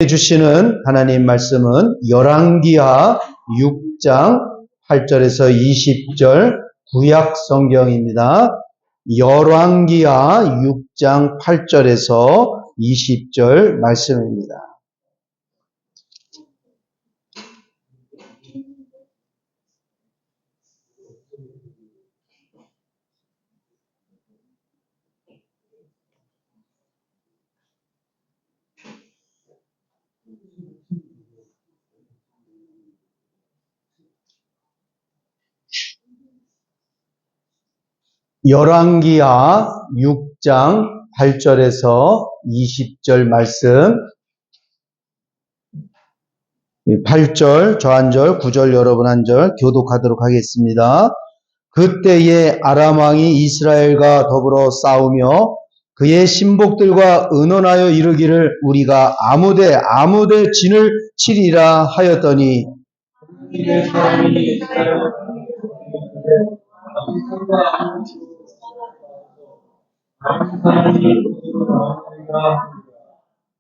주시는 하나님 말씀은 열왕기하 6장 8절에서 20절 구약 성경입니다. 열왕기하 6장 8절에서 20절 말씀입니다. 열왕기하 6장 8절에서 20절 말씀, 8절 저 한 절, 9절 여러분 한 절 교독하도록 하겠습니다. 그때에 아람 왕이 이스라엘과 더불어 싸우며 그의 신복들과 의논하여 이르기를 우리가 아무데 진을 치리라 하였더니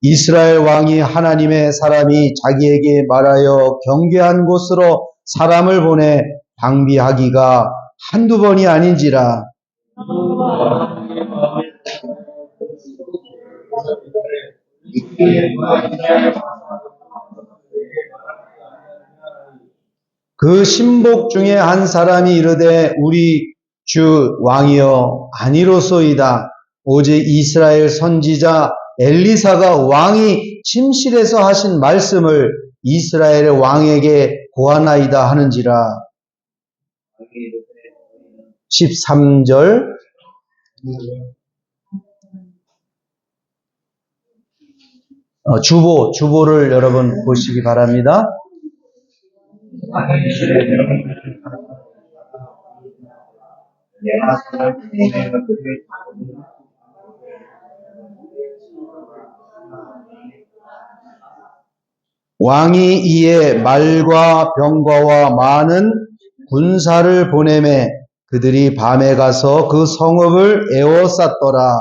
이스라엘 왕이 하나님의 사람이 자기에게 말하여 경계한 곳으로 사람을 보내 방비하기가 한두 번이 아닌지라. 그 신복 중에 한 사람이 이르되 우리 주 왕이여 아니로소이다. 오직 이스라엘 선지자 엘리사가 왕이 침실에서 하신 말씀을 이스라엘의 왕에게 고하나이다 하는지라. 13절 주보를 여러분 보시기 바랍니다. 왕이 이에 말과 병거와 많은 군사를 보내매 그들이 밤에 가서 그 성읍을 에워쌌더라.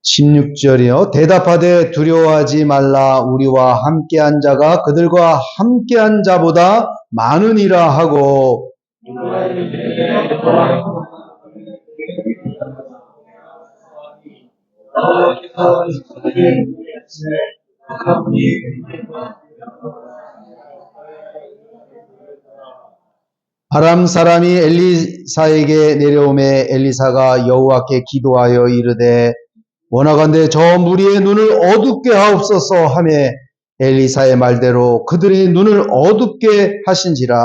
(16절이요) 대답하되 두려워하지 말라. 우리와 함께한 자가 그들과 함께한 자보다 많으니라 하고 아람 사람이 엘리사에게 내려오매 엘리사가 여호와께 기도하여 이르되 원하건대 저 무리의 눈을 어둡게 하옵소서 하매 엘리사의 말대로 그들의 눈을 어둡게 하신지라.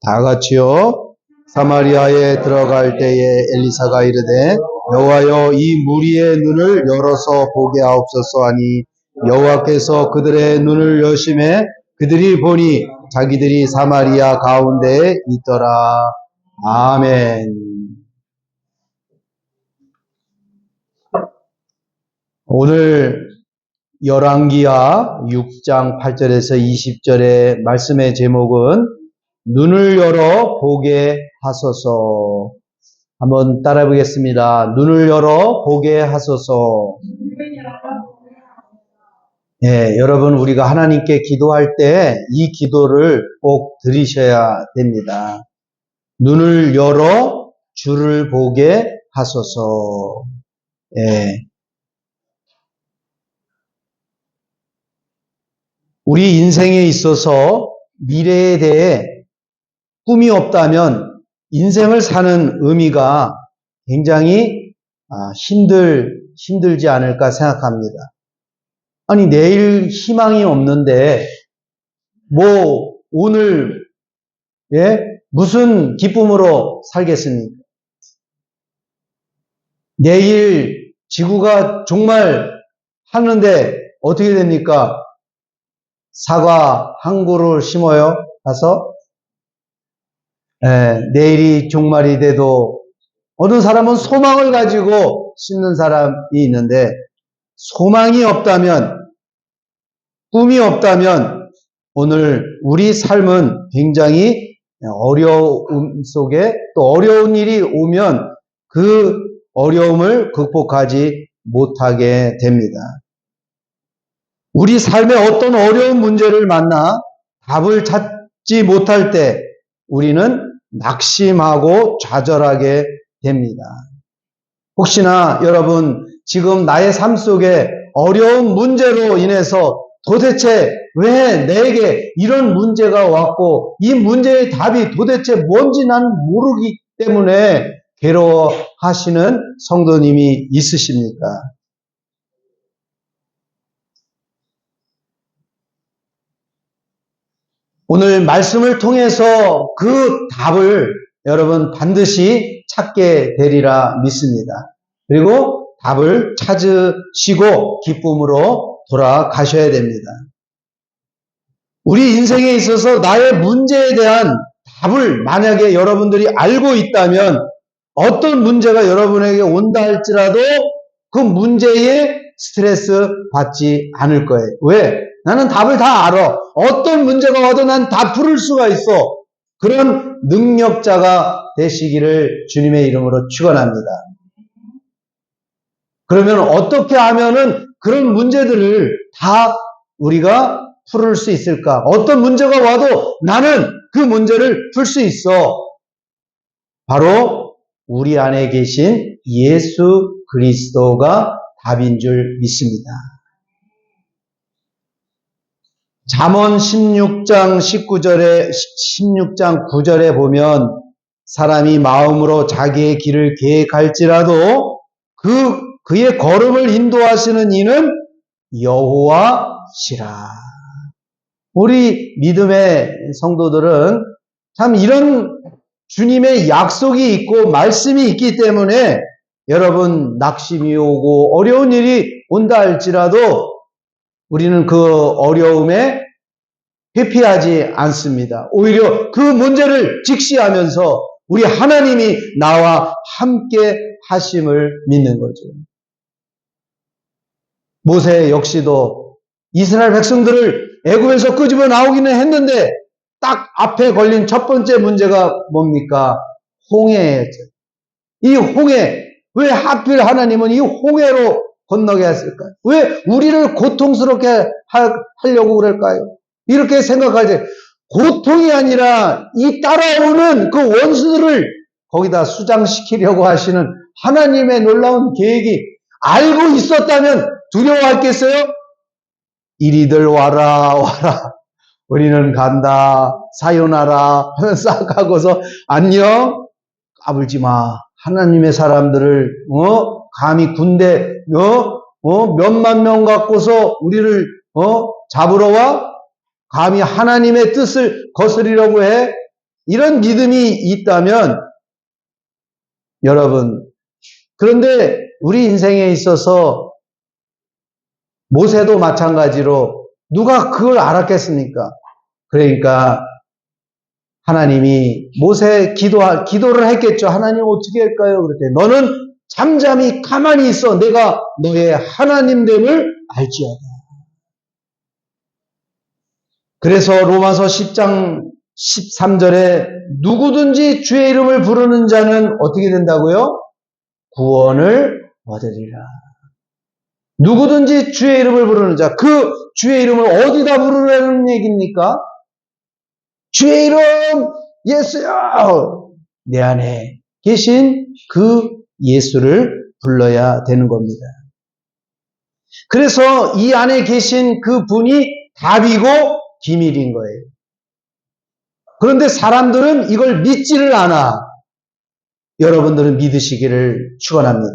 다 같이요. 사마리아에 들어갈 때에 엘리사가 이르되 여호와여 이 무리의 눈을 열어서 보게 하옵소서 하니 여호와께서 그들의 눈을 여심해 그들이 보니 자기들이 사마리아 가운데에 있더라. 아멘. 오늘 열왕기하 6장 8절에서 20절의 말씀의 제목은 눈을 열어 보게 하소서. 한번 따라해 보겠습니다. 눈을 열어 보게 하소서. 예, 여러분 우리가 하나님께 기도할 때 이 기도를 꼭 드리셔야 됩니다. 눈을 열어 주를 보게 하소서. 예. 우리 인생에 있어서 미래에 대해 꿈이 없다면 인생을 사는 의미가 굉장히 힘들지 않을까 생각합니다. 아니 내일 희망이 없는데 뭐 오늘 무슨 기쁨으로 살겠습니까? 내일 지구가 정말 하는데 어떻게 됩니까? 사과 한 그루 심어요. 가서 내일이 종말이 돼도 어느 사람은 소망을 가지고 심는 사람이 있는데 소망이 없다면 꿈이 없다면 오늘 우리 삶은 굉장히 어려움 속에 또 어려운 일이 오면 그 어려움을 극복하지 못하게 됩니다. 우리 삶에 어떤 어려운 문제를 만나 답을 찾지 못할 때 우리는 낙심하고 좌절하게 됩니다. 혹시나 여러분 지금 나의 삶 속에 어려운 문제로 인해서 도대체 왜 내게 이런 문제가 왔고 이 문제의 답이 도대체 뭔지 난 모르기 때문에 괴로워하시는 성도님이 있으십니까? 오늘 말씀을 통해서 그 답을 여러분 반드시 찾게 되리라 믿습니다. 그리고 답을 찾으시고 기쁨으로 돌아가셔야 됩니다. 우리 인생에 있어서 나의 문제에 대한 답을 만약에 여러분들이 알고 있다면 어떤 문제가 여러분에게 온다 할지라도 그 문제에 스트레스 받지 않을 거예요. 왜? 나는 답을 다 알아. 어떤 문제가 와도 난 다 풀을 수가 있어. 그런 능력자가 되시기를 주님의 이름으로 축원합니다. 그러면 어떻게 하면은 그런 문제들을 다 우리가 풀을 수 있을까? 어떤 문제가 와도 나는 그 문제를 풀 수 있어. 바로 우리 안에 계신 예수 그리스도가 답인 줄 믿습니다. 잠언 16장 9절에 보면 사람이 마음으로 자기의 길을 계획할지라도 그의 걸음을 인도하시는 이는 여호와시라. 우리 믿음의 성도들은 참 이런 주님의 약속이 있고 말씀이 있기 때문에 여러분 낙심이 오고 어려운 일이 온다 할지라도 우리는 그 어려움에 회피하지 않습니다. 오히려 그 문제를 직시하면서 우리 하나님이 나와 함께 하심을 믿는 거죠. 모세 역시도 이스라엘 백성들을 애굽에서 끄집어 나오기는 했는데 딱 앞에 걸린 첫 번째 문제가 뭡니까? 홍해였죠. 이 홍해, 왜 하필 하나님은 이 홍해로 건너게 했을까요? 왜 우리를 고통스럽게 하려고 그럴까요? 이렇게 생각하지. 고통이 아니라 이 따라오는 그 원수들을 거기다 수장시키려고 하시는 하나님의 놀라운 계획이 알고 있었다면 두려워했겠어요? 이리들 와라 우리는 간다 사요나라 싹 하고서 안녕 까불지 마. 하나님의 사람들을 감히 군대 몇만 명 갖고서 우리를 잡으러 와? 감히 하나님의 뜻을 거스리려고 해? 이런 믿음이 있다면 여러분, 그런데 우리 인생에 있어서 모세도 마찬가지로 누가 그걸 알았겠습니까? 그러니까 하나님이 모세 기도를 했겠죠. 하나님 어떻게 할까요? 그랬더니 너는 잠잠히 가만히 있어. 내가 너의 하나님됨을 알지어다. 그래서 로마서 10장 13절에 누구든지 주의 이름을 부르는 자는 어떻게 된다고요? 구원을 얻으리라. 누구든지 주의 이름을 부르는 자, 그 주의 이름을 어디다 부르라는 얘기입니까? 주의 이름 예수야! 내 안에 계신 그 예수를 불러야 되는 겁니다. 그래서 이 안에 계신 그 분이 답이고 비밀인 거예요. 그런데 사람들은 이걸 믿지를 않아. 여러분들은 믿으시기를 축원합니다.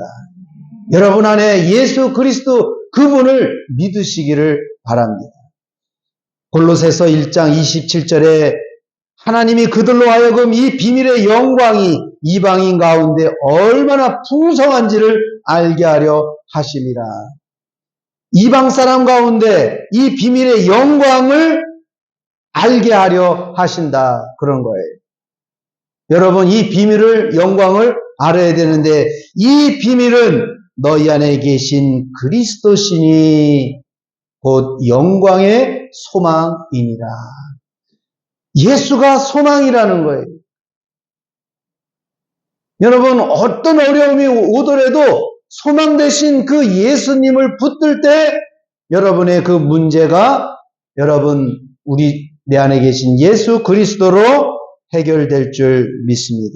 여러분 안에 예수 그리스도 그분을 믿으시기를 바랍니다. 골로새서 1장 27절에 하나님이 그들로 하여금 이 비밀의 영광이 이방인 가운데 얼마나 풍성한지를 알게 하려 하심이라. 이방 사람 가운데 이 비밀의 영광을 알게 하려 하신다. 그런 거예요. 여러분, 이 비밀을, 영광을 알아야 되는데, 이 비밀은 너희 안에 계신 그리스도시니 곧 영광의 소망이니라. 예수가 소망이라는 거예요. 여러분, 어떤 어려움이 오더라도 소망 되신 그 예수님을 붙들 때 여러분의 그 문제가 여러분 내 안에 계신 예수 그리스도로 해결될 줄 믿습니다.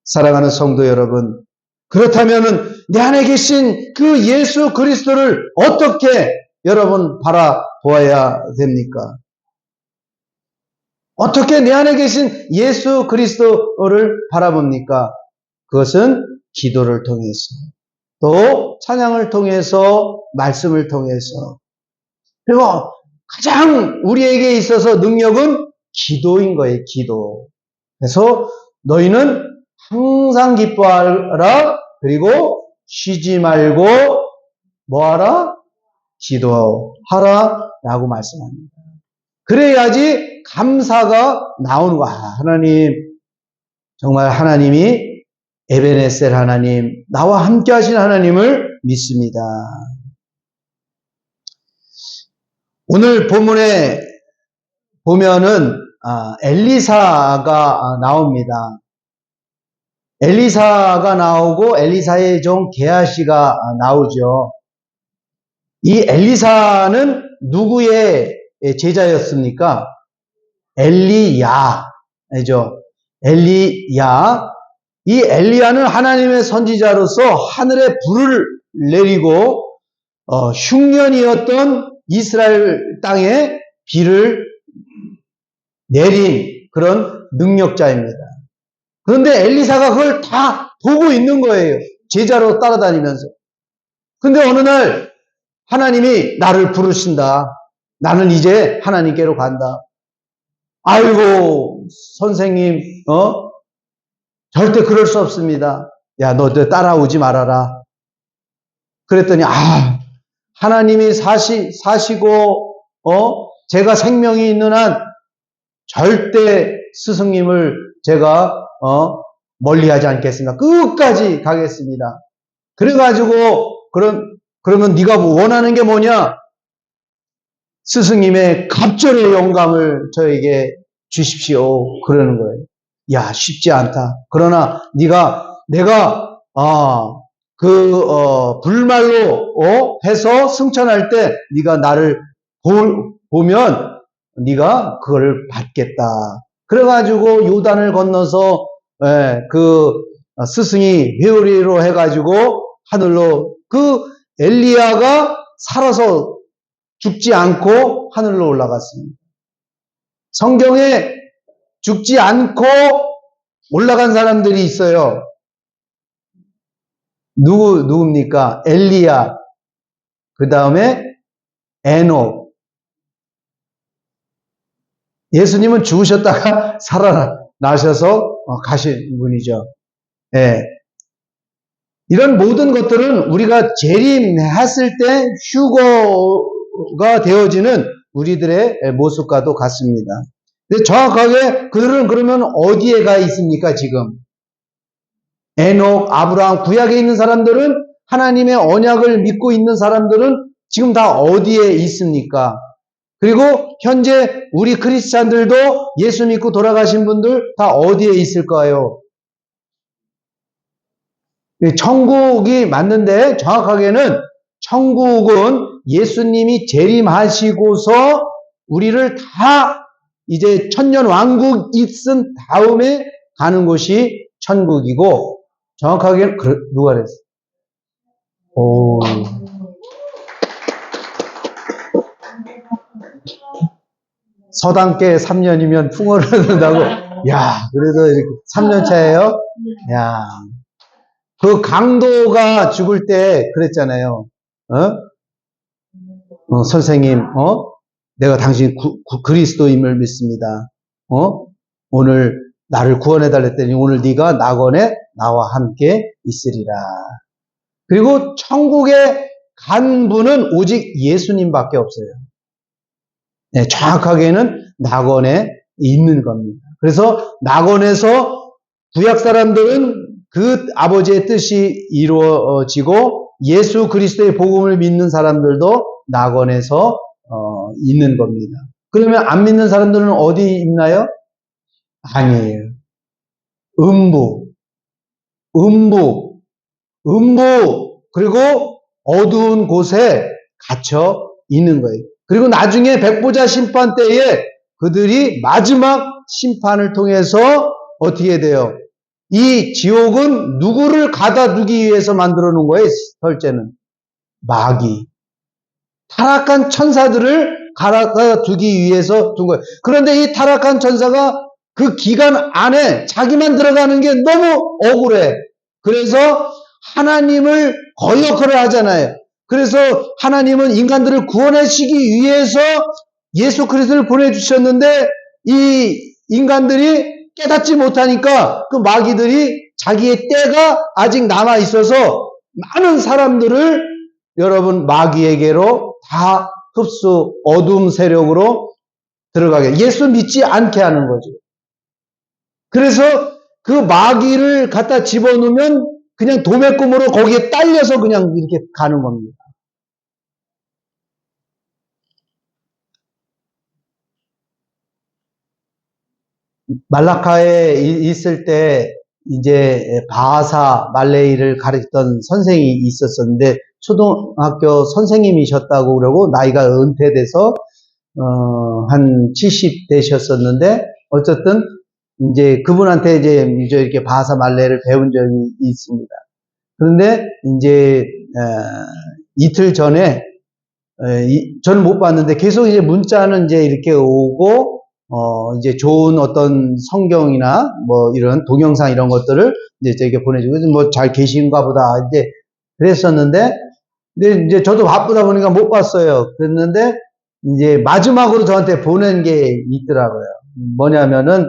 사랑하는 성도 여러분, 그렇다면은 내 안에 계신 그 예수 그리스도를 어떻게 여러분 바라보아야 됩니까? 어떻게 내 안에 계신 예수 그리스도를 바라봅니까? 그것은 기도를 통해서, 또 찬양을 통해서, 말씀을 통해서, 그리고 가장 우리에게 있어서 능력은 기도인 거예요. 기도. 그래서 너희는 항상 기뻐하라. 그리고 쉬지 말고 뭐하라? 기도하라 라고 말씀합니다. 그래야지 감사가 나오는 거야. 하나님, 정말 하나님이 에베네셀 하나님, 나와 함께 하신 하나님을 믿습니다. 오늘 본문에 보면은 엘리사가 나옵니다. 엘리사가 나오고 엘리사의 종 게하시가 나오죠. 이 엘리사는 누구의 제자였습니까? 엘리야죠. 엘리야. 이 엘리야는 하나님의 선지자로서 하늘에 불을 내리고 흉년이었던 이스라엘 땅에 비를 내린 그런 능력자입니다. 그런데 엘리사가 그걸 다 보고 있는 거예요. 제자로 따라다니면서. 근데 어느 날 하나님이 나를 부르신다. 나는 이제 하나님께로 간다. 아이고, 선생님, 절대 그럴 수 없습니다. 야, 너 따라오지 말아라. 그랬더니, 하나님이 사시고, 제가 생명이 있는 한 절대 스승님을 제가, 멀리 하지 않겠습니다. 끝까지 가겠습니다. 그래가지고, 그러면 네가 원하는 게 뭐냐? 스승님의 갑절의 영감을 저에게 주십시오. 그러는 거예요. 야, 쉽지 않다. 그러나 내가 불말로 해서 승천할 때 네가 나를 보면 네가 그걸 받겠다. 그래가지고 요단을 건너서 그 스승이 회오리로 해가지고 하늘로, 그 엘리야가 살아서 죽지 않고 하늘로 올라갔습니다. 성경에 죽지 않고 올라간 사람들이 있어요. 누굽니까? 엘리야, 그 다음에 에녹. 예수님은 죽으셨다가 살아나셔서 가신 분이죠. 예. 이런 모든 것들은 우리가 재림했을 때 휴거가 되어지는 우리들의 모습과도 같습니다. 근데 정확하게 그들은 그러면 어디에 가 있습니까, 지금? 에녹, 아브라함, 구약에 있는 사람들은, 하나님의 언약을 믿고 있는 사람들은 지금 다 어디에 있습니까? 그리고 현재 우리 크리스찬들도 예수 믿고 돌아가신 분들 다 어디에 있을까요? 천국이 맞는데 정확하게는 천국은 예수님이 재림하시고서 우리를 다 이제 천년왕국 있은 다음에 가는 곳이 천국이고, 정확하게는 누가 그랬어? 오. 서당계 3년이면 풍어를 한다고. 야, 그래도 이렇게 3년 차예요? 야. 그 강도가 죽을 때 그랬잖아요. 선생님, 내가 당신 그리스도임을 믿습니다. 오늘 나를 구원해달랬더니 오늘 네가 낙원에 나와 함께 있으리라. 그리고 천국에 간 분은 오직 예수님밖에 없어요. 네, 정확하게는 낙원에 있는 겁니다. 그래서 낙원에서 구약 사람들은 그 아버지의 뜻이 이루어지고 예수 그리스도의 복음을 믿는 사람들도 낙원에서 있는 겁니다. 그러면 안 믿는 사람들은 어디 있나요? 아니에요. 음부, 그리고 어두운 곳에 갇혀 있는 거예요. 그리고 나중에 백보자 심판 때에 그들이 마지막 심판을 통해서 어떻게 돼요? 이 지옥은 누구를 가다두기 위해서 만들어 놓은 거예요? 설제는 마귀, 타락한 천사들을 가다두기 위해서 둔 거예요. 그런데 이 타락한 천사가 그 기간 안에 자기만 들어가는 게 너무 억울해. 그래서 하나님을 거역을 하잖아요. 그래서 하나님은 인간들을 구원하시기 위해서 예수 그리스도를 보내주셨는데 이 인간들이 깨닫지 못하니까 그 마귀들이 자기의 때가 아직 남아 있어서 많은 사람들을 여러분 마귀에게로 다 흡수 어둠 세력으로 들어가게 예수 믿지 않게 하는 거죠. 그래서 그 마귀를 갖다 집어넣으면 그냥 도매꿈으로 거기에 딸려서 그냥 이렇게 가는 겁니다. 말라카에 있을 때 이제 바하사 말레이를 가르쳤던 선생이 있었었는데 초등학교 선생님이셨다고 그러고 나이가 은퇴돼서 한 70 되셨었는데 어쨌든 이제 그분한테 이제 이렇게 바하사 말레이를 배운 적이 있습니다. 그런데 이제 이틀 전에 저는 못 봤는데 계속 이제 문자는 이제 이렇게 오고 이제 좋은 어떤 성경이나 뭐 이런 동영상 이런 것들을 이제 저에게 보내주고 뭐 잘 계신가 보다 이제 그랬었는데 근데 이제 저도 바쁘다 보니까 못 봤어요. 그랬는데 이제 마지막으로 저한테 보낸 게 있더라고요. 뭐냐면은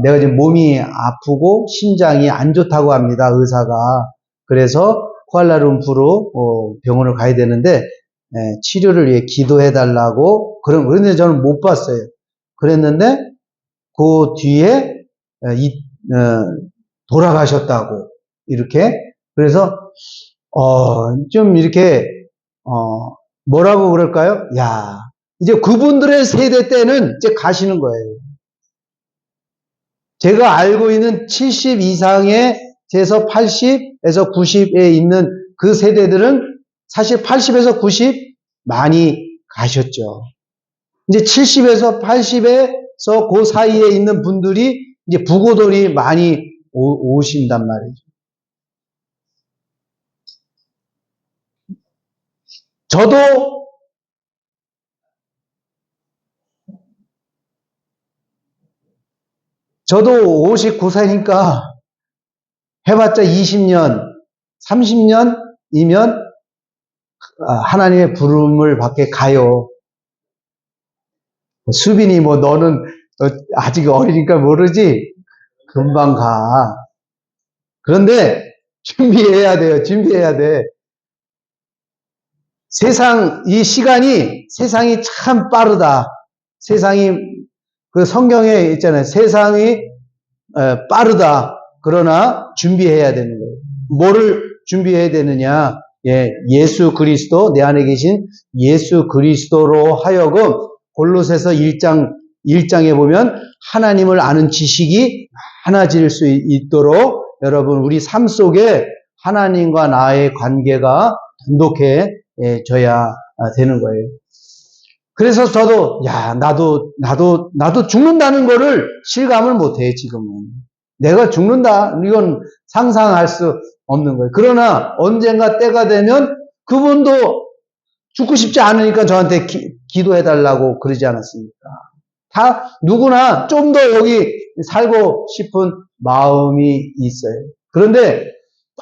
내가 지금 몸이 아프고 심장이 안 좋다고 합니다. 의사가. 그래서 쿠알라룸푸르 병원을 가야 되는데 치료를 위해 기도해달라고 그런데 저는 못 봤어요. 그랬는데 그 뒤에 돌아가셨다고 이렇게 그래서 좀 이렇게 뭐라고 그럴까요? 야 이제 그분들의 세대 때는 이제 가시는 거예요. 제가 알고 있는 70 이상에서 80에서 90에 있는 그 세대들은 사실 80에서 90 많이 가셨죠. 이제 70에서 80에서 그 사이에 있는 분들이 이제 부고들이 많이 오신단 말이죠. 저도 59세니까 해봤자 20년, 30년이면 하나님의 부름을 받게 가요. 수빈이 뭐 너는 아직 어리니까 모르지? 금방 가. 그런데 준비해야 돼요. 준비해야 돼. 세상이 참 빠르다. 그 성경에 있잖아요. 세상이 빠르다. 그러나 준비해야 되는 거예요. 뭐를 준비해야 되느냐? 예수 그리스도, 내 안에 계신 예수 그리스도로 하여금 골로새서 1장에 보면 하나님을 아는 지식이 많아질 수 있도록 여러분 우리 삶 속에 하나님과 나의 관계가 돈독해져야 되는 거예요. 그래서 저도 나도 죽는다는 거를 실감을 못해 지금은. 내가 죽는다 이건 상상할 수 없는 거예요. 그러나 언젠가 때가 되면 그분도 죽고 싶지 않으니까 저한테 기도해달라고 그러지 않았습니까? 다 누구나 좀 더 여기 살고 싶은 마음이 있어요. 그런데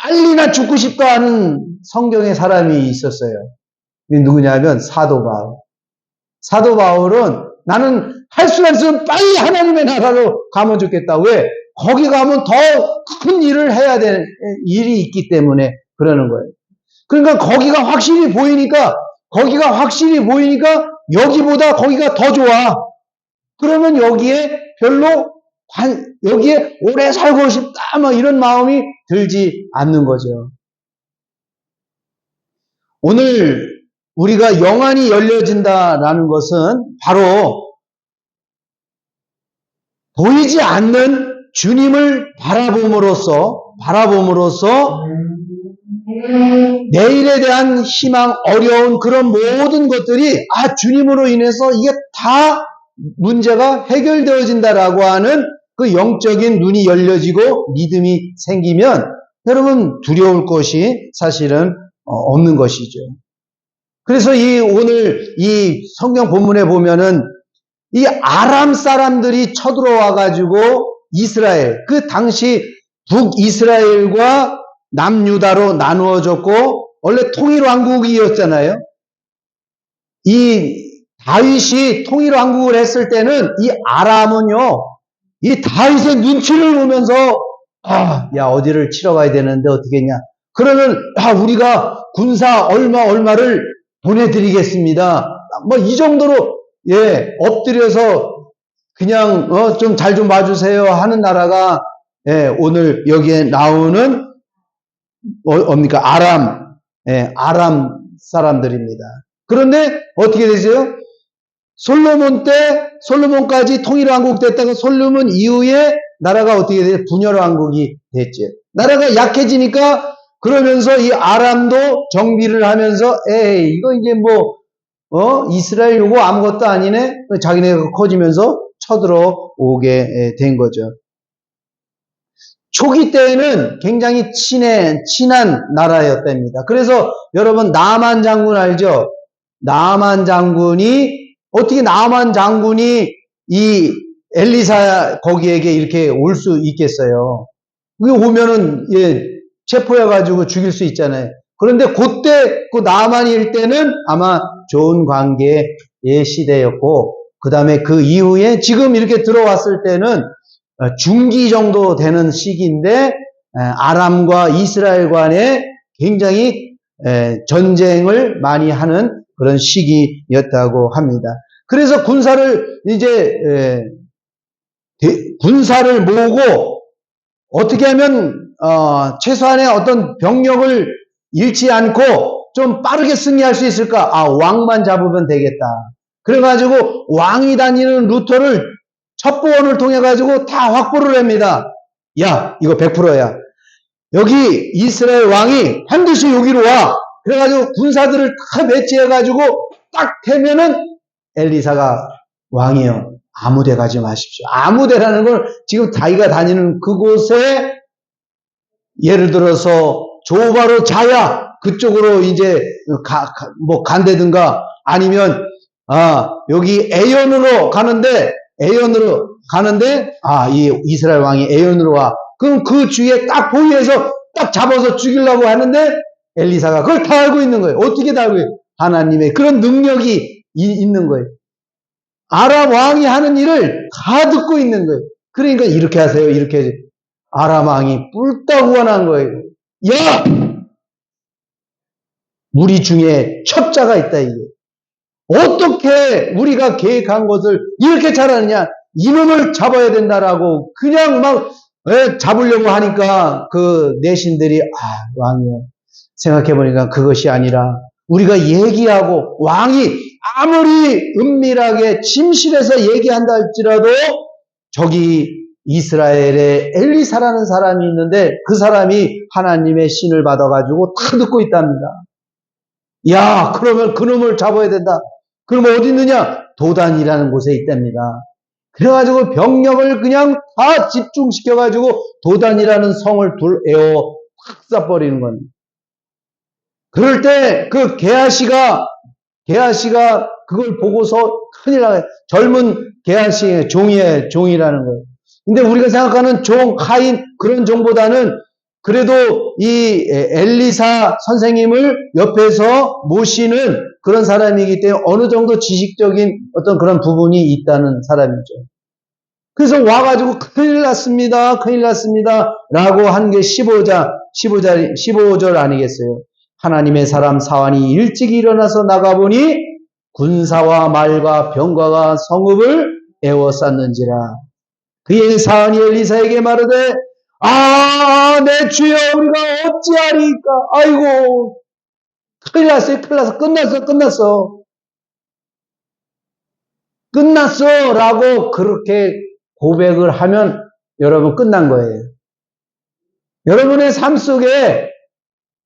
빨리나 죽고 싶다 하는 성경의 사람이 있었어요. 누구냐면 사도 바울. 사도 바울은 나는 할 수 없으면 빨리 하나님의 나라로 가면 좋겠다. 왜? 거기 가면 더 큰 일을 해야 되는 일이 있기 때문에 그러는 거예요. 그러니까 거기가 확실히 보이니까 여기보다 거기가 더 좋아. 그러면 여기에 여기에 오래 살고 싶다, 뭐 이런 마음이 들지 않는 거죠. 오늘 우리가 영안이 열려진다라는 것은 바로 보이지 않는 주님을 바라봄으로써 내일에 대한 희망, 어려운 그런 모든 것들이 주님으로 인해서 이게 다 문제가 해결되어진다라고 하는 그 영적인 눈이 열려지고 믿음이 생기면 여러분 두려울 것이 사실은 없는 것이죠. 그래서 오늘 이 성경 본문에 보면은 이 아람 사람들이 쳐들어와 가지고 이스라엘, 그 당시 북이스라엘과 남유다로 나누어졌고 원래 통일왕국이었잖아요. 이 다윗이 통일왕국을 했을 때는 이 아람은요, 이 다윗의 눈치를 보면서 야 어디를 치러 가야 되는데 어떻게 했냐. 그러면 우리가 군사 얼마를 보내드리겠습니다. 뭐 이 정도로 엎드려서 그냥 좀 잘 좀 봐주세요 하는 나라가 오늘 여기에 나오는 뭡니까? 아람 사람들입니다. 그런데 어떻게 되세요? 솔로몬까지 통일왕국 됐다가 솔로몬 이후에 나라가 어떻게 돼요? 분열왕국이 됐죠. 나라가 약해지니까 그러면서 이 아람도 정비를 하면서 이거 이제 이스라엘 요거 아무것도 아니네. 자기네가 커지면서 쳐들어오게 된 거죠. 초기 때에는 굉장히 친한 나라였답니다. 그래서 여러분 나만 장군 알죠? 나만 장군이 이 엘리사 거기에게 이렇게 올 수 있겠어요? 그게 오면은 체포해가지고 죽일 수 있잖아요. 그런데 그때 그 나만일 때는 아마 좋은 관계의 시대였고 그 다음에 그 이후에 지금 이렇게 들어왔을 때는 중기 정도 되는 시기인데 아람과 이스라엘 간에 굉장히 전쟁을 많이 하는 그런 시기였다고 합니다. 그래서 군사를 모으고 어떻게 하면 최소한의 어떤 병력을 잃지 않고 좀 빠르게 승리할 수 있을까? 왕만 잡으면 되겠다. 그래가지고 왕이 다니는 루트를 첩보원을 통해 가지고 다 확보를 합니다. 야, 이거 100%야. 여기 이스라엘 왕이 반드시 여기로 와. 그래가지고 군사들을 다 배치해가지고 딱 되면은 엘리사가 왕이요. 아무데 가지 마십시오. 아무데라는 걸 지금 자기가 다니는 그곳에 예를 들어서 조바로 자야 그쪽으로 이제 간다든가 아니면 여기 에연으로 가는데 이 이스라엘 왕이 에연으로 와. 그럼 그 주위에 딱 보위해서 딱 잡아서 죽이려고 하는데 엘리사가 그걸 다 알고 있는 거예요. 어떻게 다 알고 있어요? 하나님의 그런 능력이 있는 거예요. 아람 왕이 하는 일을 다 듣고 있는 거예요. 그러니까 이렇게 하세요. 이렇게 하세요. 아람 왕이 뿔딱 화난 거예요. 야! 우리 중에 첩자가 있다 이게. 어떻게 우리가 계획한 것을 이렇게 잘하느냐? 이놈을 잡아야 된다라고 그냥 막 잡으려고 하니까 그 내신들이 왕이요. 생각해보니까 그것이 아니라 우리가 얘기하고 왕이 아무리 은밀하게 침실에서 얘기한다 할지라도 저기 이스라엘에 엘리사라는 사람이 있는데 그 사람이 하나님의 신을 받아가지고 다 듣고 있답니다. 야, 그러면 그놈을 잡아야 된다. 그럼 어디 있느냐? 도단이라는 곳에 있답니다. 그래가지고 병력을 그냥 다 집중시켜가지고 도단이라는 성을 확 쏴버리는 겁니다. 그럴 때 그 게하시가 그걸 보고서 큰일 나요. 젊은 게하시의 종이라는 거예요. 근데 우리가 생각하는 종, 카인 그런 종보다는 그래도 이 엘리사 선생님을 옆에서 모시는 그런 사람이기 때문에 어느 정도 지식적인 어떤 그런 부분이 있다는 사람이죠. 그래서 와가지고 큰일 났습니다 라고 한 게 15절 아니겠어요? 하나님의 사람 사환이 일찍 일어나서 나가보니 군사와 말과 병거가 성읍을 에워쌌는지라. 그의 사환이 엘리사에게 말하되 내 주여 우리가 어찌하리까. 아이고 큰일 났어요. 큰일 났어. 끝났어 라고 그렇게 고백을 하면 여러분 끝난 거예요. 여러분의 삶 속에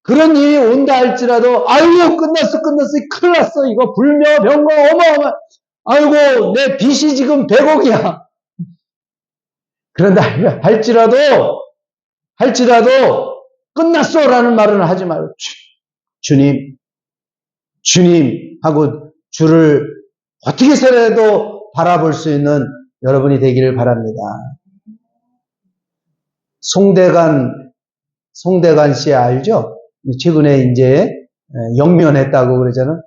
그런 일이 온다 할지라도 아이고 끝났어 큰일 났어 이거 불며 병거 어마어마 아이고 내 빚이 지금 100억이야 그런다 할지라도 끝났어 라는 말은 하지 말고 주님 하고 주를 어떻게 해서라도 바라볼 수 있는 여러분이 되기를 바랍니다. 송대관 씨 알죠? 최근에 이제 영면했다고 그러잖아.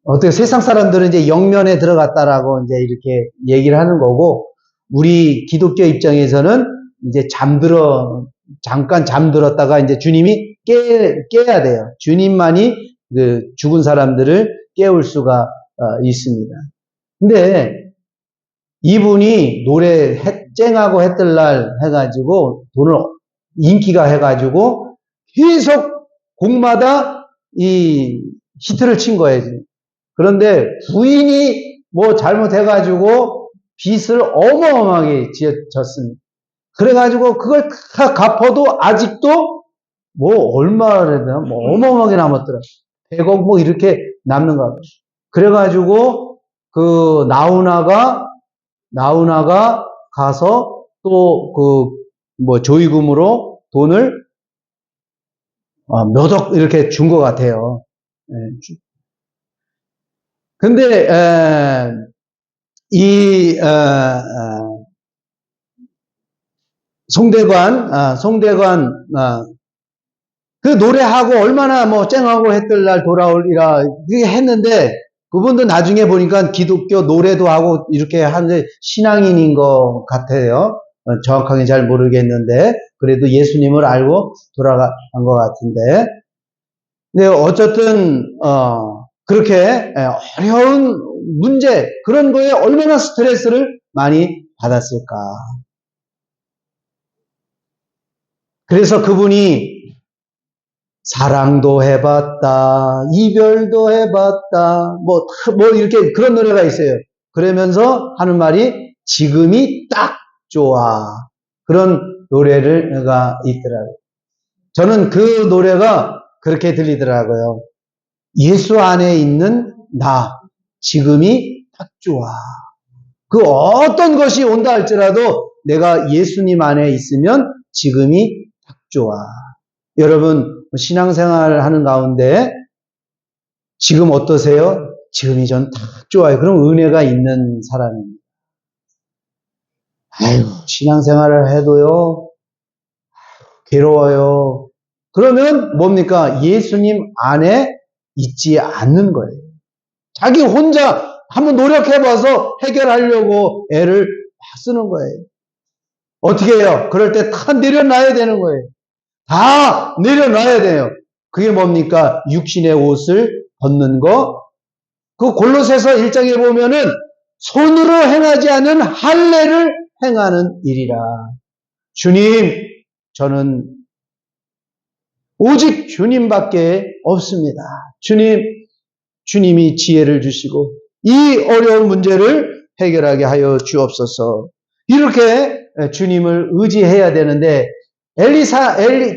어떻게 세상 사람들은 이제 영면에 들어갔다라고 이제 이렇게 얘기를 하는 거고, 우리 기독교 입장에서는 이제 잠깐 잠들었다가 이제 주님이 깨야 돼요. 주님만이 그 죽은 사람들을 깨울 수가 있습니다. 근데 이분이 노래 쨍하고 해뜰날 해가지고 돈을 인기가 해가지고 계속 곡마다 이 히트를 친 거예요. 그런데 부인이 뭐 잘못해가지고 빚을 어마어마하게 지었습니다. 그래가지고 그걸 다 갚아도 아직도 뭐 얼마를 해야 뭐 어마어마하게 남았더라. 100억 뭐 이렇게 남는 거 같아요. 그래가지고 그 나훈아가 가서 또 뭐 조의금으로 돈을 몇 억 이렇게 준 것 같아요. 근데 송대관 그 노래하고 얼마나 뭐 쨍하고 해뜰날 돌아오리라 이렇게 했는데 그분도 나중에 보니까 기독교 노래도 하고 이렇게 하는데 신앙인인 것 같아요. 정확하게 잘 모르겠는데 그래도 예수님을 알고 돌아간 것 같은데. 근데 어쨌든 그렇게 어려운 문제 그런 거에 얼마나 스트레스를 많이 받았을까. 그래서 그분이 사랑도 해봤다, 이별도 해봤다, 뭐 이렇게 그런 노래가 있어요. 그러면서 하는 말이 지금이 딱 좋아. 그런 노래가 있더라고요. 저는 그 노래가 그렇게 들리더라고요. 예수 안에 있는 나, 지금이 딱 좋아. 그 어떤 것이 온다 할지라도 내가 예수님 안에 있으면 지금이 딱 좋아. 여러분 신앙생활을 하는 가운데 지금 어떠세요? 지금이 전 딱 좋아요. 그럼 은혜가 있는 사람입니다. 아이고 신앙생활을 해도요 괴로워요. 그러면 뭡니까? 예수님 안에 있지 않는 거예요. 자기 혼자 한번 노력해봐서 해결하려고 애를 쓰는 거예요. 어떻게 해요? 그럴 때 다 내려놔야 되는 거예요. 다 내려놔야 돼요. 그게 뭡니까? 육신의 옷을 벗는 거. 그 골로새서 1장에 보면은 손으로 행하지 않은 할례를 행하는 일이라. 주님, 저는 오직 주님밖에 없습니다. 주님이 지혜를 주시고 이 어려운 문제를 해결하게 하여 주옵소서. 이렇게 주님을 의지해야 되는데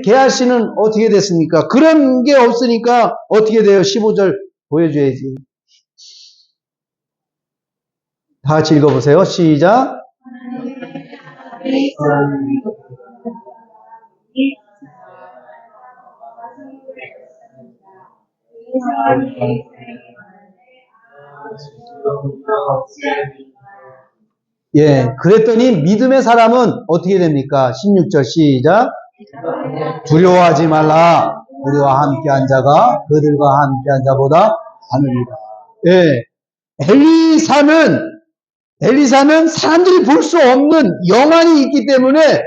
게하시는 어떻게 됐습니까? 그런 게 없으니까 어떻게 돼요? 15절 보여줘야지. 다 같이 읽어보세요. 시작. 예, 그랬더니 믿음의 사람은 어떻게 됩니까? 16절 시작. 두려워하지 말라. 우리와 함께한 자가 그들과 함께한 자보다 하느니라. 예, 엘리사는 사람들이 볼 수 없는 영안이 있기 때문에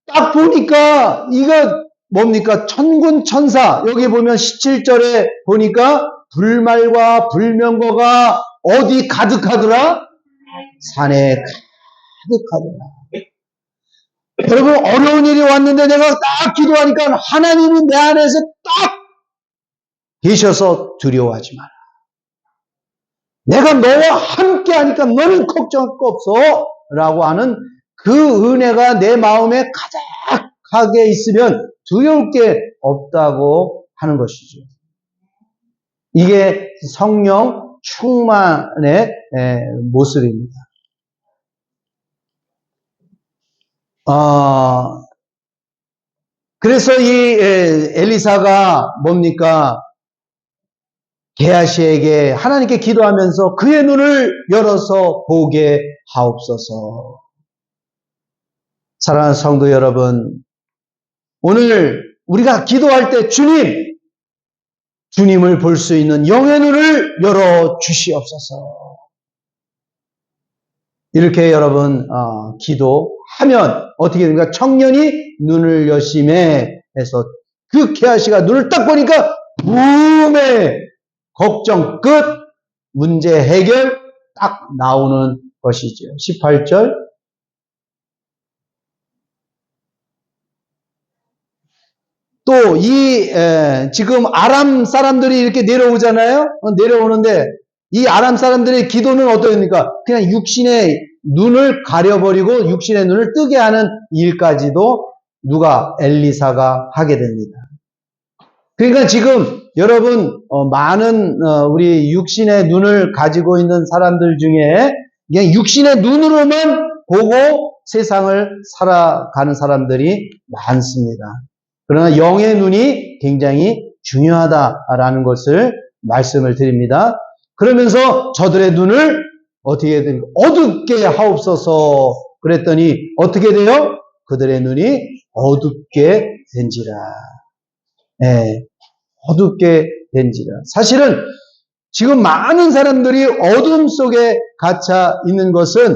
딱 보니까 이거 뭡니까? 천군 천사. 여기 보면 17절에 보니까 불말과 불명거가 어디 가득하더라? 산에 가득하더라. 여러분, 어려운 일이 왔는데 내가 딱 기도하니까 하나님이 내 안에서 딱 계셔서 두려워하지 마라. 내가 너와 함께 하니까 너는 걱정할 거 없어. 라고 하는 그 은혜가 내 마음에 가득하게 있으면 두려울 게 없다고 하는 것이죠. 이게 성령 충만의 모습입니다. 그래서 이 엘리사가 뭡니까? 게하시에게 하나님께 기도하면서 그의 눈을 열어서 보게 하옵소서. 사랑하는 성도 여러분, 오늘 우리가 기도할 때 주님을 볼 수 있는 영의 눈을 열어 주시옵소서. 이렇게 여러분 기도하면 어떻게 됩니까? 청년이 눈을 여심해 해서 그 게하시가 눈을 딱 보니까 붐에 걱정 끝, 문제 해결 딱 나오는 것이죠. 18절. 또 지금 아람 사람들이 이렇게 내려오잖아요. 내려오는데 이 아람 사람들의 기도는 어떠합니까? 그냥 육신의 눈을 가려버리고 육신의 눈을 뜨게 하는 일까지도 누가? 엘리사가 하게 됩니다. 그러니까 지금 여러분 많은 우리 육신의 눈을 가지고 있는 사람들 중에 그냥 육신의 눈으로만 보고 세상을 살아가는 사람들이 많습니다. 그러나 영의 눈이 굉장히 중요하다라는 것을 말씀을 드립니다. 그러면서 저들의 눈을 어떻게 된 어둡게 하옵소서 그랬더니 어떻게 돼요? 그들의 눈이 어둡게 된지라. 어둡게 된지라. 사실은 지금 많은 사람들이 어둠 속에 갇혀 있는 것은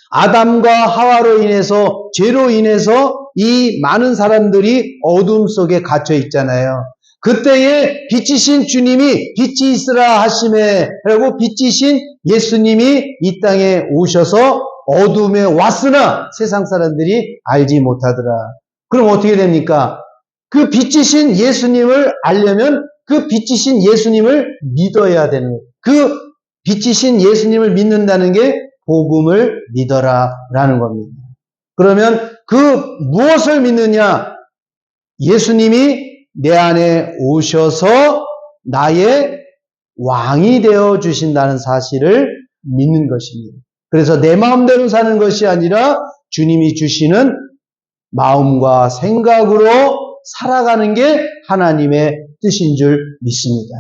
아담과 하와로 인해서, 죄로 인해서 이 많은 사람들이 어둠 속에 갇혀 있잖아요. 그때에 빛이신 주님이 빛이 있으라 하심에 라고 빛이신 예수님이 이 땅에 오셔서 어둠에 왔으나 세상 사람들이 알지 못하더라. 그럼 어떻게 됩니까? 그 빛이신 예수님을 알려면 그 빛이신 예수님을 믿어야 되는 거예요. 그 빛이신 예수님을 믿는다는 게 복음을 믿어라라는 겁니다. 그러면 그 무엇을 믿느냐? 예수님이 내 안에 오셔서 나의 왕이 되어 주신다는 사실을 믿는 것입니다. 그래서 내 마음대로 사는 것이 아니라 주님이 주시는 마음과 생각으로 살아가는 게 하나님의 뜻인 줄 믿습니다.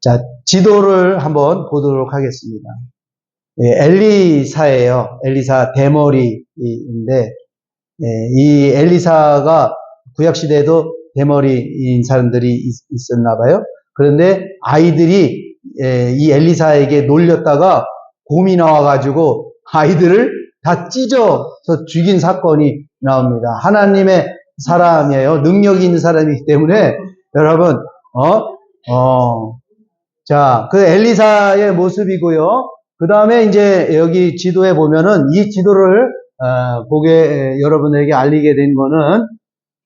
자, 지도를 한번 보도록 하겠습니다. 엘리사예요. 엘리사 대머리인데, 이 엘리사가 구약시대에도 대머리인 사람들이 있었나 봐요. 그런데 아이들이 이 엘리사에게 놀렸다가 곰이 나와가지고 아이들을 다 찢어서 죽인 사건이 나옵니다. 하나님의 사람이에요. 능력이 있는 사람이기 때문에 여러분, 자, 그 엘리사의 모습이고요. 그 다음에 이제 여기 지도에 보면은 이 지도를 여러분에게 알리게 된 거는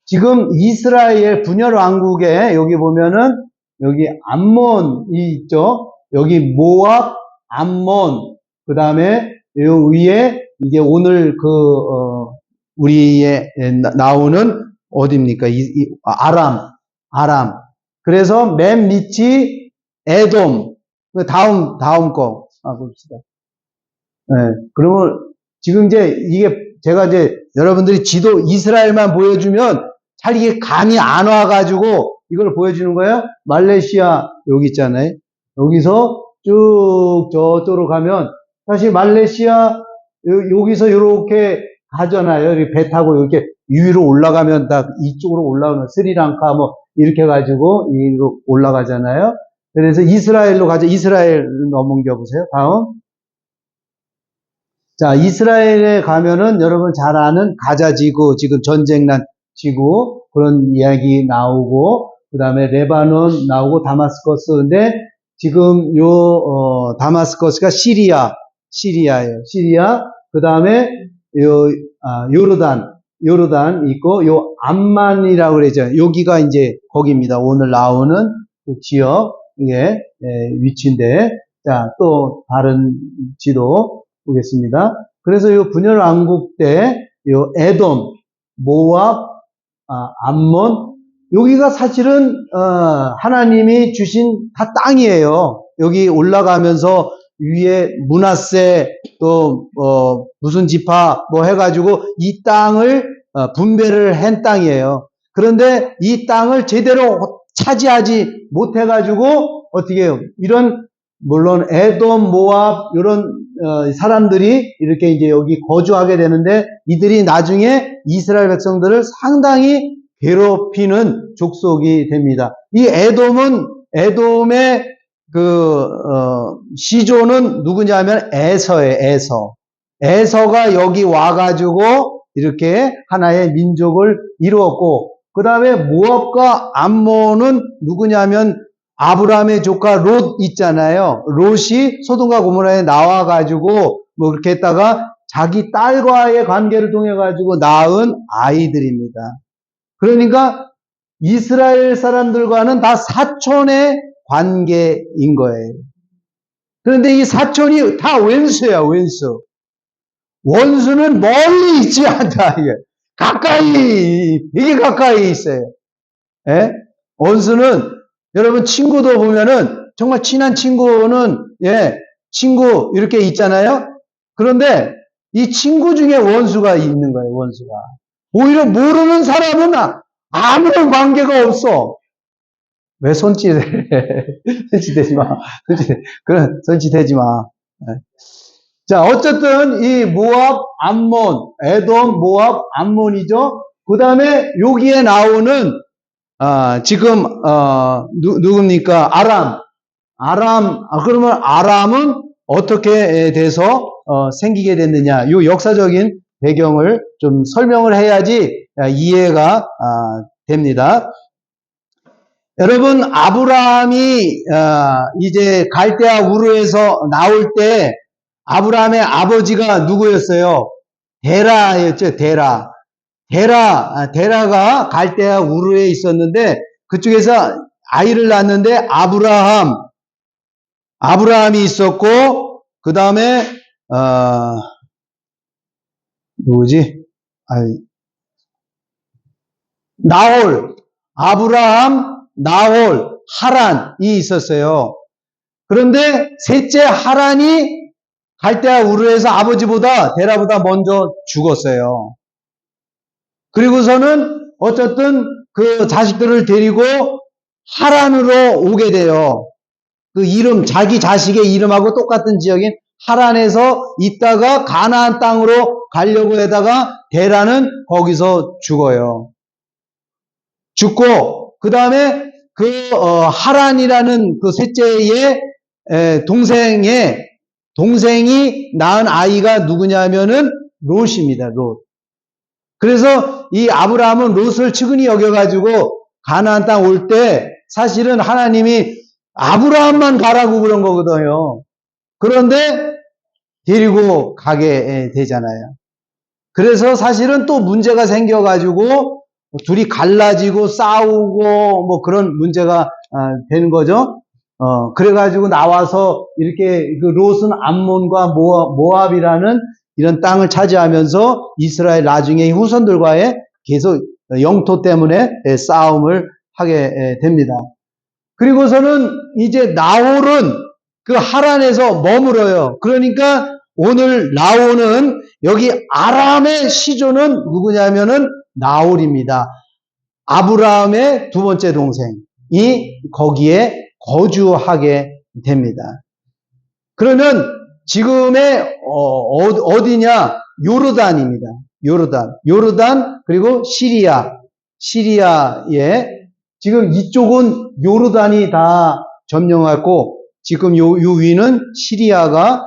지금 이스라엘 분열 왕국에 여기 보면은 여기 암몬이 있죠. 여기 모압, 암몬, 그 다음에 요 위에 이제 오늘 우리에 나오는 어디입니까? 아람. 그래서 맨 밑이 에돔. 다음 거 봅시다. 그러면 지금 이제 이게 제가 이제 여러분들이 지도 이스라엘만 보여주면 잘 이게 감이 안 와가지고 이걸 보여주는 거예요. 말레이시아 여기 있잖아요. 여기서 쭉 저쪽으로 가면 사실 말레이시아 여기서 이렇게 가잖아요. 이렇게 배 타고 이렇게 위로 올라가면 딱 이쪽으로 올라오는 스리랑카 뭐 이렇게 가지고 이로 올라가잖아요. 그래서 이스라엘로 가죠. 이스라엘 넘겨 보세요. 다음. 자, 이스라엘에 가면은 여러분 잘 아는 가자 지구, 지금 전쟁 난 지구, 그런 이야기 나오고, 그 다음에 레바논 나오고, 다마스커스. 근데 지금 다마스커스가 시리아예요. 시리아. 그 다음에 요르단 있고, 암만이라고 그러죠. 여기가 이제 거기입니다. 오늘 나오는 그 지역, 이게, 위치인데, 자, 또 다른 지도 보겠습니다. 그래서 이 분열 왕국 때, 에돔, 모압, 암몬, 여기가 사실은, 하나님이 주신 다 땅이에요. 여기 올라가면서 위에 므낫세, 또, 무슨 지파, 뭐 해가지고 이 땅을 분배를 한 땅이에요. 그런데 이 땅을 제대로 차지하지 못해가지고 어떻게 해요? 이런, 물론 에돔, 모압, 이런 사람들이 이렇게 이제 여기 거주하게 되는데 이들이 나중에 이스라엘 백성들을 상당히 괴롭히는 족속이 됩니다. 이 에돔의 시조는 누구냐면 에서예요, 에서. 에서가 여기 와가지고 이렇게 하나의 민족을 이루었고, 그 다음에 모압과 암몬은 누구냐면 아브라함의 조카 롯 있잖아요. 롯이 소돔과 고모라에 나와가지고 뭐 그렇게 했다가 자기 딸과의 관계를 통해가지고 낳은 아이들입니다. 그러니까 이스라엘 사람들과는 다 사촌의 관계인 거예요. 그런데 이 사촌이 다 왼수야, 왼수. 원수는 멀리 있지 않다. 이게 가까이 있어요. 예? 원수는 여러분 친구도 보면은 정말 친한 친구는 친구 이렇게 있잖아요. 그런데 이 친구 중에 원수가 있는 거예요. 원수가. 오히려 모르는 사람은 아무런 관계가 없어. 왜 손짓해? 손짓하지 마. 손짓하지 마. 자, 어쨌든 이 모압, 암몬, 에돔, 모압, 암몬이죠. 그 다음에 여기에 나오는 지금 누굽니까? 그러면 아람은 어떻게 돼서 생기게 됐느냐? 이 역사적인 배경을 좀 설명을 해야지 이해가 됩니다. 여러분, 아브라함이 이제 갈대아 우르에서 나올 때 아브라함의 아버지가 누구였어요? 데라였죠. 데라가 갈대아 우르에 있었는데 그쪽에서 아이를 낳았는데 아브라함이 있었고, 그 다음에 누구지? 아브라함, 나홀, 하란이 있었어요. 그런데 셋째 하란이 갈대아 우르에서 아버지보다 데라보다 먼저 죽었어요. 그리고서는 어쨌든 그 자식들을 데리고 하란으로 오게 돼요. 그 이름, 자기 자식의 이름하고 똑같은 지역인 하란에서 있다가 가나안 땅으로 가려고 하다가 데라는 거기서 죽어요. 죽고 그 다음에 하란이라는 그 셋째의 동생이 낳은 아이가 누구냐면은 롯입니다. 롯. 그래서 이 아브라함은 롯을 측은히 여겨가지고 가나안 땅 올 때 사실은 하나님이 아브라함만 가라고 그런 거거든요. 그런데 데리고 가게 되잖아요. 그래서 사실은 또 문제가 생겨가지고 둘이 갈라지고 싸우고 뭐 그런 문제가 되는 거죠. 그래가지고 나와서 이렇게 그 롯은 암몬과 모압이라는 이런 땅을 차지하면서 이스라엘 나중에 후손들과의 계속 영토 때문에 싸움을 하게 됩니다. 그리고서는 이제 나홀은 그 하란에서 머물어요. 그러니까 오늘 나오는 여기 아람의 시조는 누구냐면은 나홀입니다. 아브라함의 두 번째 동생이 거기에 거주하게 됩니다. 그러면 지금의 어디냐? 요르단입니다. 요르단 그리고 시리아에 지금 이쪽은 요르단이 다 점령하고 지금 요 위는 시리아가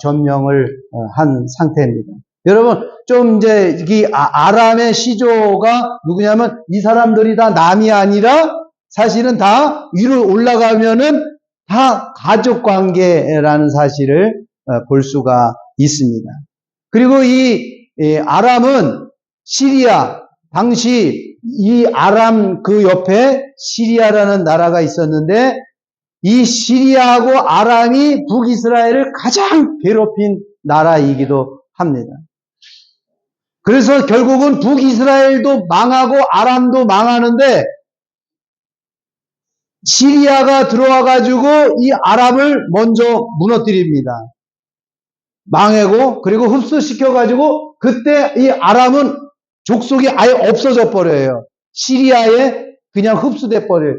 점령을 한 상태입니다. 여러분, 좀 이제 이 아람의 시조가 누구냐면 이 사람들이 다 남이 아니라 사실은 다 위로 올라가면은 다 가족 관계라는 사실을 볼 수가 있습니다. 그리고 이 아람은 시리아, 당시 이 아람 그 옆에 시리아라는 나라가 있었는데 이 시리아하고 아람이 북이스라엘을 가장 괴롭힌 나라이기도 합니다. 그래서 결국은 북이스라엘도 망하고 아람도 망하는데 시리아가 들어와가지고 이 아람을 먼저 무너뜨립니다. 망하고 그리고 흡수시켜가지고 그때 이 아람은 족속이 아예 없어져 버려요. 시리아에 그냥 흡수돼 버려요.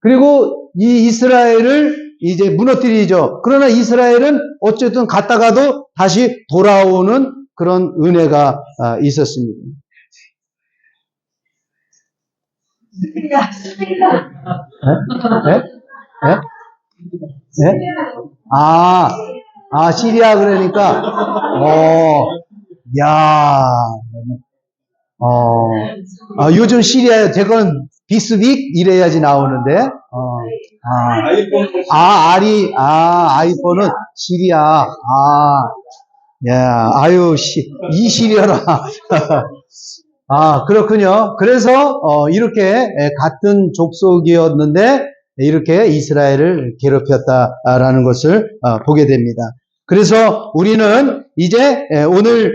그리고 이 이스라엘을 이제 무너뜨리죠. 그러나 이스라엘은 어쨌든 갔다가도 다시 돌아오는 그런 은혜가 있었습니다. 네? 네? 네? 시리아 그러니까, 요즘 시리아에 대건 비스빅 이래야지 나오는데, 아이폰은 시리아, 이 시리아라. 그렇군요. 그래서, 이렇게 같은 족속이었는데, 이렇게 이스라엘을 괴롭혔다라는 것을 보게 됩니다. 그래서 우리는 이제 오늘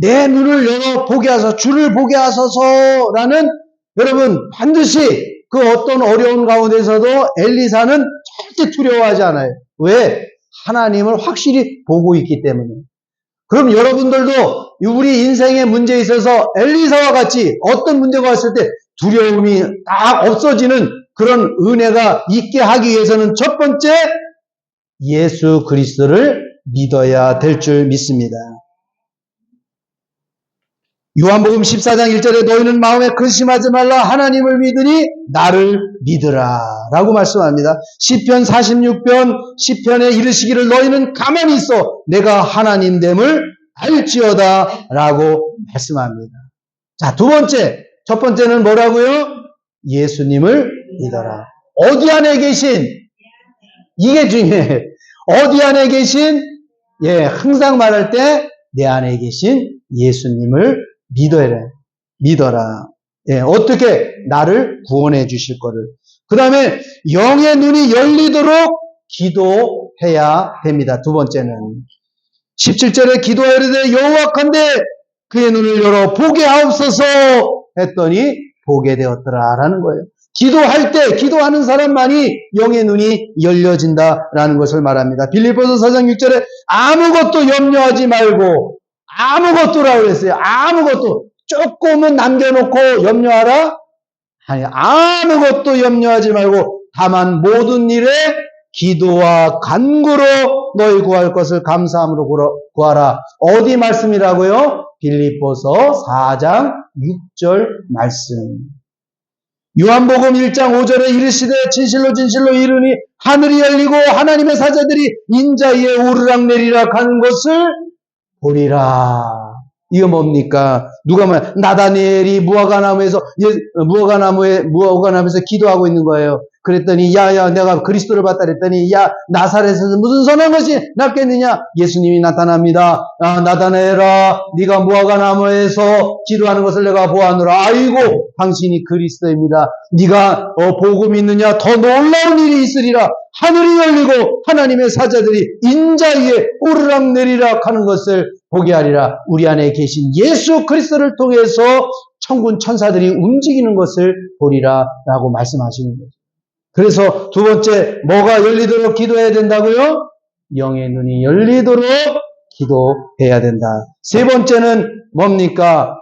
내 눈을 열어 보게 하소서, 주를 보게 하소서라는 여러분 반드시 그 어떤 어려운 가운데서도 엘리사는 절대 두려워하지 않아요. 왜? 하나님을 확실히 보고 있기 때문에. 그럼 여러분들도 우리 인생의 문제에 있어서 엘리사와 같이 어떤 문제가 왔을 때 두려움이 딱 없어지는 그런 은혜가 있게 하기 위해서는 첫 번째 예수 그리스도를 믿어야 될 줄 믿습니다. 요한복음 14장 1절에 너희는 마음에 근심하지 말라 하나님을 믿으니 나를 믿으라 라고 말씀합니다. 시편 46편 시편에 이르시기를 너희는 가만히 있어 내가 하나님됨을 알지어다 라고 말씀합니다. 자, 두 번째, 첫 번째는 뭐라고요? 예수님을 믿어라. 어디 안에 계신, 이게 중요해요. 어디 안에 계신, 항상 말할 때 내 안에 계신 예수님을 믿어라. 어떻게? 나를 구원해 주실 거를. 그 다음에 영의 눈이 열리도록 기도해야 됩니다. 두 번째는. 17절에 기도하려되 여호와컨대 그의 눈을 열어 보게 하옵소서 했더니 보게 되었더라라는 거예요. 기도할 때 기도하는 사람만이 영의 눈이 열려진다라는 것을 말합니다. 빌립보서 4장 6절에 아무것도 염려하지 말고 아무것도라고 했어요. 아무것도 조금은 남겨놓고 염려하라? 아니, 아무것도 염려하지 말고 다만 모든 일에 기도와 간구로 너희 구할 것을 감사함으로 구하라. 어디 말씀이라고요? 빌립보서 4장 6절 말씀. 요한복음 1장 5절에 이르시되 진실로 진실로 이르니 하늘이 열리고 하나님의 사자들이 인자 위에 오르락내리락 하는 것을 보리라. 이거 뭡니까? 누가 말 나다니엘이 무화과나무에서 기도하고 있는 거예요. 그랬더니 내가 그리스도를 봤다 그랬더니 나사렛에서 무슨 선한 것이 낫겠느냐? 예수님이 나타납니다. 나다니엘아 네가 무화과나무에서 기도하는 것을 내가 보았노라. 아이고 당신이 그리스도입니다. 네가 보고 믿느냐? 더 놀라운 일이 있으리라. 하늘이 열리고 하나님의 사자들이 인자 위에 오르락내리락 하는 것을 보게 하리라. 우리 안에 계신 예수 그리스도를 통해서 천군 천사들이 움직이는 것을 보리라 라고 말씀하시는 거죠. 그래서 두 번째 뭐가 열리도록 기도해야 된다고요? 영의 눈이 열리도록 기도해야 된다. 세 번째는 뭡니까?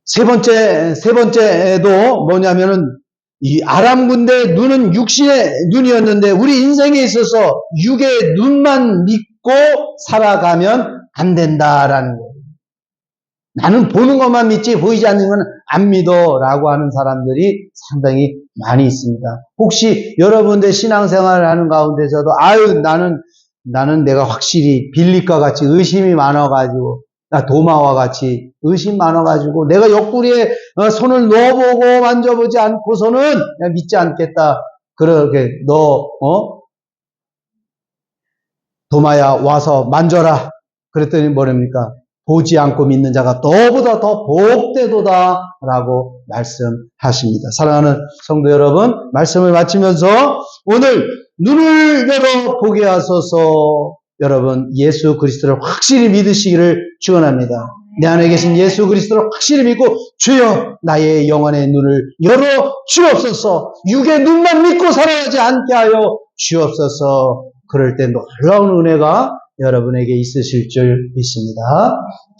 세 번째도 뭐냐면은 이 아람 군대 눈은 육신의 눈이었는데 우리 인생에 있어서 육의 눈만 믿고 살아가면 안 된다라는 거예요. 나는 보는 것만 믿지 보이지 않는 건 안 믿어 라고 하는 사람들이 상당히 많이 있습니다. 혹시 여러분들 신앙생활을 하는 가운데서도 나는 내가 확실히 빌립과 같이 의심이 많아가지고 나 도마와 같이 의심 많아가지고 내가 옆구리에 손을 넣어보고 만져보지 않고서는 그냥 믿지 않겠다. 그렇게 도마야 와서 만져라. 그랬더니 뭐랍니까? 보지 않고 믿는 자가 너보다 더 복되도다 라고 말씀하십니다. 사랑하는 성도 여러분, 말씀을 마치면서 오늘 눈을 열어 보게 하소서. 여러분, 예수 그리스도를 확실히 믿으시기를 축원합니다. 내 안에 계신 예수 그리스도를 확실히 믿고 주여 나의 영혼의 눈을 열어 주옵소서. 육의 눈만 믿고 살아가지 않게 하여 주옵소서. 그럴 때 놀라운 은혜가 여러분에게 있으실 줄 믿습니다.